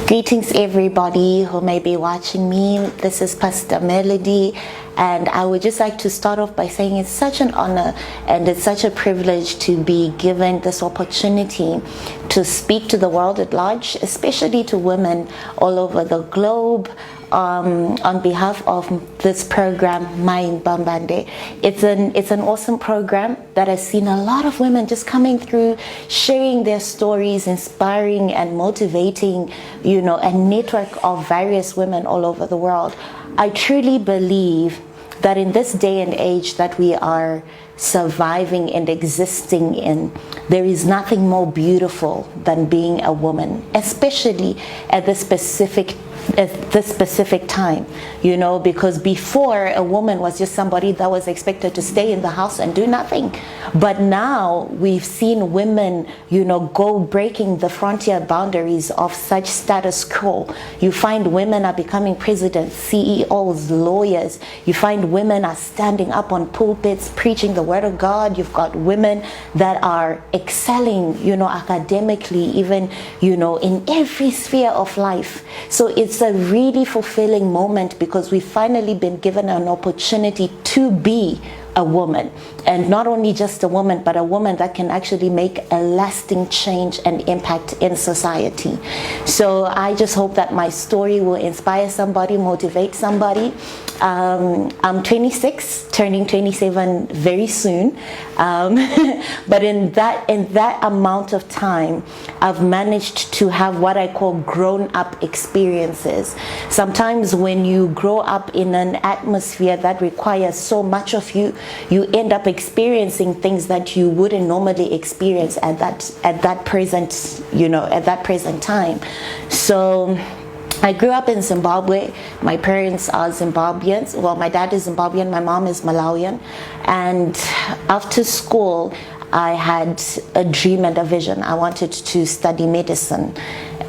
Greetings, everybody who may be watching me. This is Pastor Melody, and I would just like to start off by saying it's such an honor and it's such a privilege to be given this opportunity to speak to the world at large, especially to women all over the globe. On behalf of this program, Mai Mbambande. It's an awesome program that has seen a lot of women just coming through, sharing their stories, inspiring and motivating, a network of various women all over the world. I truly believe that in this day and age that we are surviving and existing in, there is nothing more beautiful than being a woman, especially at this specific time, because before a woman was just somebody that was expected to stay in the house and do nothing. But now we've seen women, go breaking the frontier boundaries of such status quo. You find women are becoming presidents, CEOs, lawyers. You find women are standing up on pulpits, preaching the word of God. You've got women that are excelling, academically, even, in every sphere of life. So it's a really fulfilling moment because we've finally been given an opportunity to be a woman, and not only just a woman, but a woman that can actually make a lasting change and impact in society. So I just hope that my story will inspire somebody, motivate somebody. I'm 26, turning 27 very soon, but in that amount of time, I've managed to have what I call grown-up experiences. Sometimes when you grow up in an atmosphere that requires so much of you, you end up experiencing things that you wouldn't normally experience at that present time. So I grew up in Zimbabwe. My parents are Zimbabweans. Well, my dad is Zimbabwean, my mom is Malawian. And after school, I had a dream and a vision. I wanted to study medicine.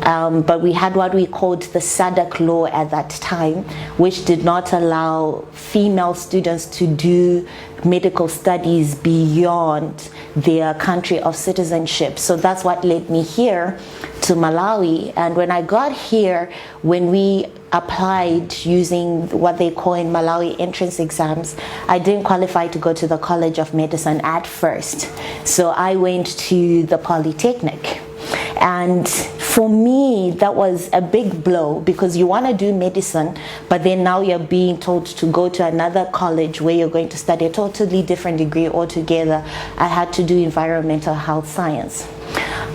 But we had what we called the SADC law at that time, which did not allow female students to do medical studies beyond their country of citizenship. So that's what led me here to Malawi. And when I got here, when we applied using what they call in Malawi entrance exams, I didn't qualify to go to the College of Medicine at first. So I went to the Polytechnic. And for me, that was a big blow because you want to do medicine, but then now you're being told to go to another college where you're going to study a totally different degree altogether. I had to do environmental health science.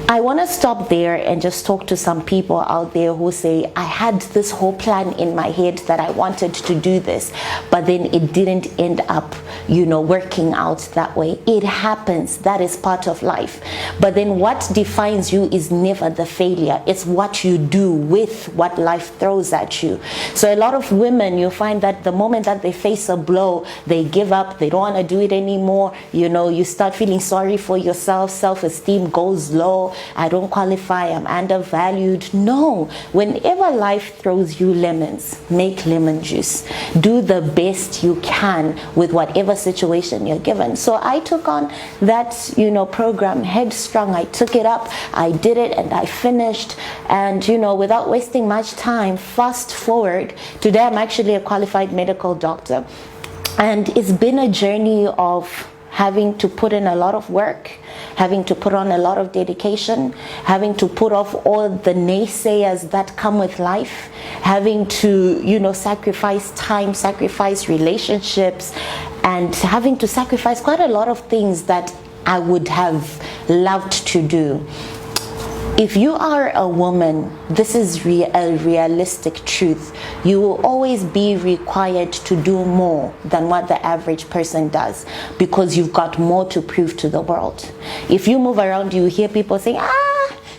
I want to stop there and just talk to some people out there who say, I had this whole plan in my head that I wanted to do this, but then it didn't end up, working out that way. It happens. That is part of life. But then what defines you is never the failure. It's what you do with what life throws at you. So a lot of women, you find that the moment that they face a blow, they give up. They don't want to do it anymore. You start feeling sorry for yourself. Self-esteem goes low. I don't qualify, I'm undervalued. No, whenever life throws you lemons, make lemon juice. Do the best you can with whatever situation you're given. So I took on that, program headstrong. I took it up, I did it, and I finished. And, without wasting much time, fast forward, today I'm actually a qualified medical doctor. And it's been a journey of having to put in a lot of work, having to put on a lot of dedication, having to put off all the naysayers that come with life, having to, sacrifice time, sacrifice relationships, and having to sacrifice quite a lot of things that I would have loved to do. If you are a woman, this is a realistic truth. You will always be required to do more than what the average person does because you've got more to prove to the world. If you move around, you hear people saying,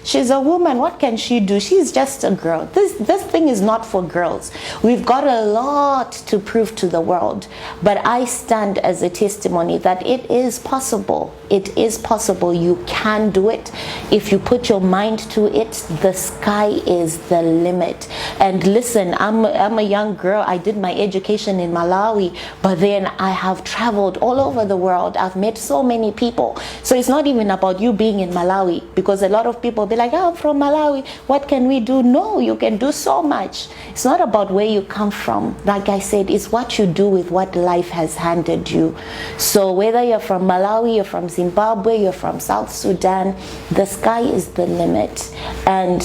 she's a woman, what can she do? She's just a girl. This thing is not for girls. We've got a lot to prove to the world. But I stand as a testimony that it is possible. It is possible. You can do it. If you put your mind to it, the sky is the limit. And listen, I'm a young girl. I did my education in Malawi, but then I have traveled all over the world. I've met so many people. So it's not even about you being in Malawi, because a lot of people be like, oh, I'm from Malawi, what can we do? No, you can do so much. It's not about where you come from. Like I said, it's what you do with what life has handed you. So whether you're from Malawi, you're from Zimbabwe, you're from South Sudan, the sky is the limit. And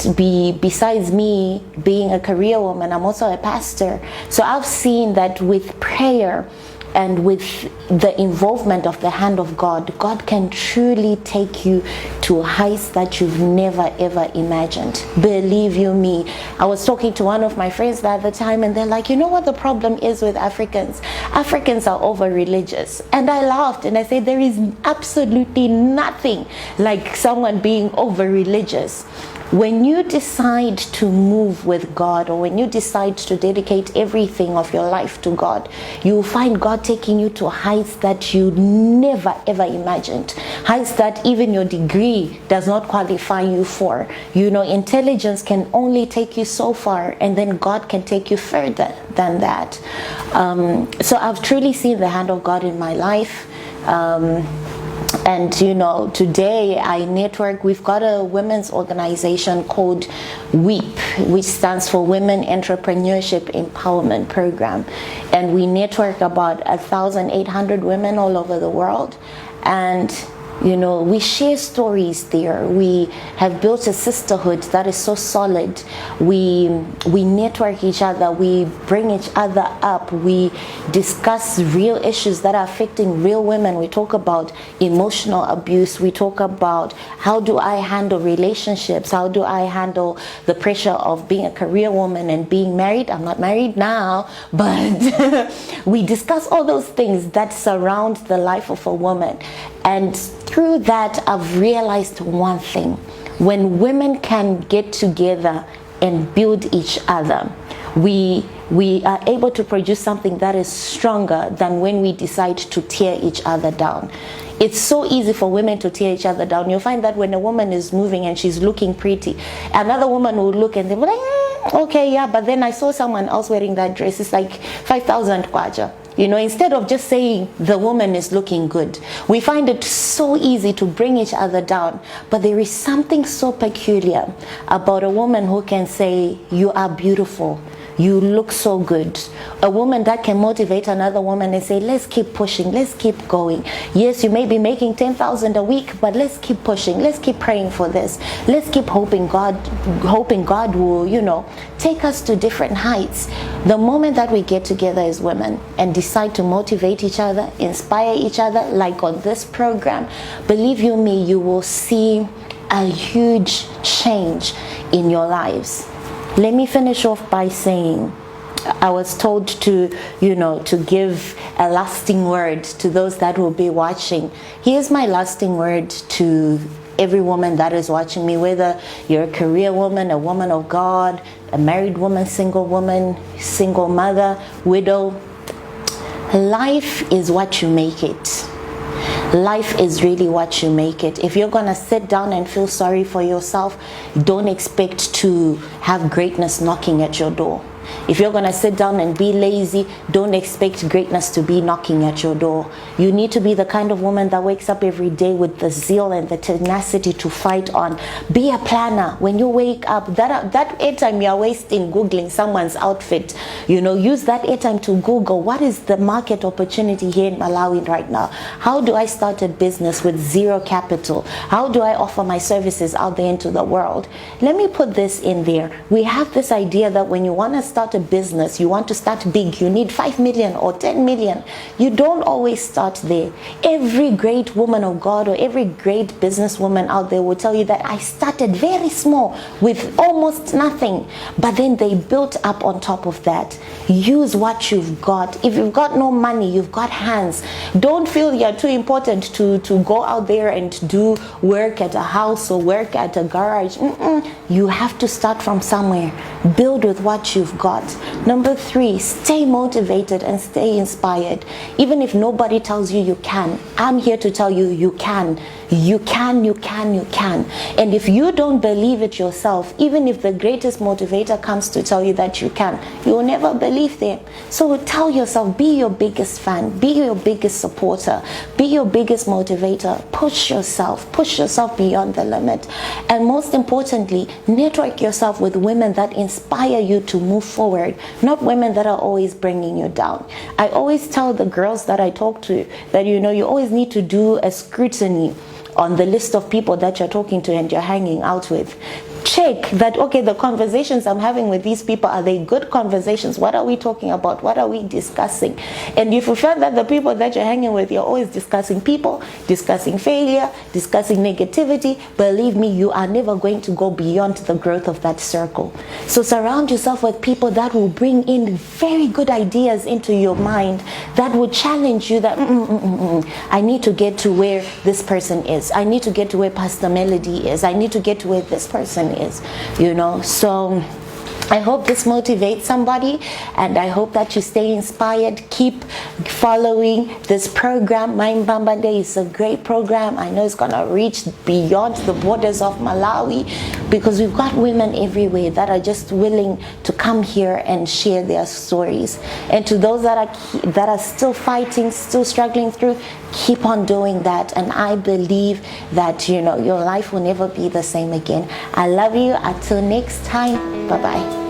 besides me being a career woman, I'm also a pastor. So I've seen that with prayer and with the involvement of the hand of God, God can truly take you to heights that you've never ever imagined. Believe you me. I was talking to one of my friends the other time, and they're like, you know what the problem is with Africans? Africans are over religious. And I laughed and I said, there is absolutely nothing like someone being over religious. When you decide to move with God, or when you decide to dedicate everything of your life to God, you will find God taking you to heights that you never ever imagined. Heights that even your degree does not qualify you for. You know, intelligence can only take you so far, and then God can take you further than that. So I've truly seen the hand of God in my life. And you know, today I network. We've got a women's organization called WEEP, which stands for Women Entrepreneurship Empowerment Program, and we network about 1,800 women all over the world. And you know, we share stories there. We have built a sisterhood that is so solid. We network each other. We bring each other up. We discuss real issues that are affecting real women. We talk about emotional abuse. We talk about how do I handle relationships? How do I handle the pressure of being a career woman and being married? I'm not married now, but we discuss all those things that surround the life of a woman. And through that, I've realized one thing. When women can get together and build each other, we are able to produce something that is stronger than when we decide to tear each other down. It's so easy for women to tear each other down. You'll find that when a woman is moving and she's looking pretty, another woman will look and they'll be like, okay, yeah, but then I saw someone else wearing that dress. It's like 5,000 kwacha. You know, instead of just saying the woman is looking good, we find it so easy to bring each other down. But there is something so peculiar about a woman who can say, you are beautiful, you look so good. A woman that can motivate another woman and say, let's keep pushing, let's keep going. Yes, you may be making 10,000 a week, but let's keep pushing, let's keep praying for this. Let's keep hoping God will, you know, take us to different heights. The moment that we get together as women and decide to motivate each other, inspire each other, like on this program, believe you me, you will see a huge change in your lives. Let me finish off by saying, I was told to, you know, to give a lasting word to those that will be watching. Here's my lasting word to every woman that is watching me, whether you're a career woman, a woman of God, a married woman, single mother, widow. Life is what you make it. Life is really what you make it. If you're gonna sit down and feel sorry for yourself, don't expect to have greatness knocking at your door. If you're gonna sit down and be lazy, don't expect greatness to be knocking at your door. You need to be the kind of woman that wakes up every day with the zeal and the tenacity to fight on. Be a planner. When you wake up, that airtime you're wasting Googling someone's outfit, you know, use that airtime to Google what is the market opportunity here in Malawi right now. How do I start a business with zero capital? How do I offer my services out there into the world? Let me put this in there. We have this idea that when you want to start a business, you want to start big, you need 5 million or 10 million. You don't always start there. Every great woman of God or every great businesswoman out there will tell you that I started very small with almost nothing, but then they built up on top of that. Use what you've got. If you've got no money, you've got hands. Don't feel you're too important to go out there and do work at a house or work at a garage. You have to start from somewhere. Build with what you've got. Number 3, stay motivated and stay inspired. Even if nobody tells you you can, I'm here to tell you you can. You can, you can, you can. And if you don't believe it yourself, even if the greatest motivator comes to tell you that you can, you will never believe them. So tell yourself, be your biggest fan, be your biggest supporter, be your biggest motivator. Push yourself beyond the limit. And most importantly, network yourself with women that inspire you to move forward, not women that are always bringing you down. I always tell the girls that I talk to that, you know, you always need to do a scrutiny on the list of people that you're talking to and you're hanging out with. Check that, okay, the conversations I'm having with these people, are they good conversations? What are we talking about? What are we discussing? And if you find that the people that you're hanging with, you're always discussing people, discussing failure, discussing negativity, believe me, you are never going to go beyond the growth of that circle. So surround yourself with people that will bring in very good ideas into your mind, that will challenge you, that I need to get to where this person is. I need to get to where Pastor Melody is. I need to get to where this person is, you know. So I hope this motivates somebody, and I hope that you stay inspired. Keep following this program. Mai Mbambande is a great program. I know it's going to reach beyond the borders of Malawi, because we've got women everywhere that are just willing to come here and share their stories. And to those that are still fighting, still struggling through, keep on doing that. And I believe that, you know, your life will never be the same again. I love you. Until next time. Bye-bye.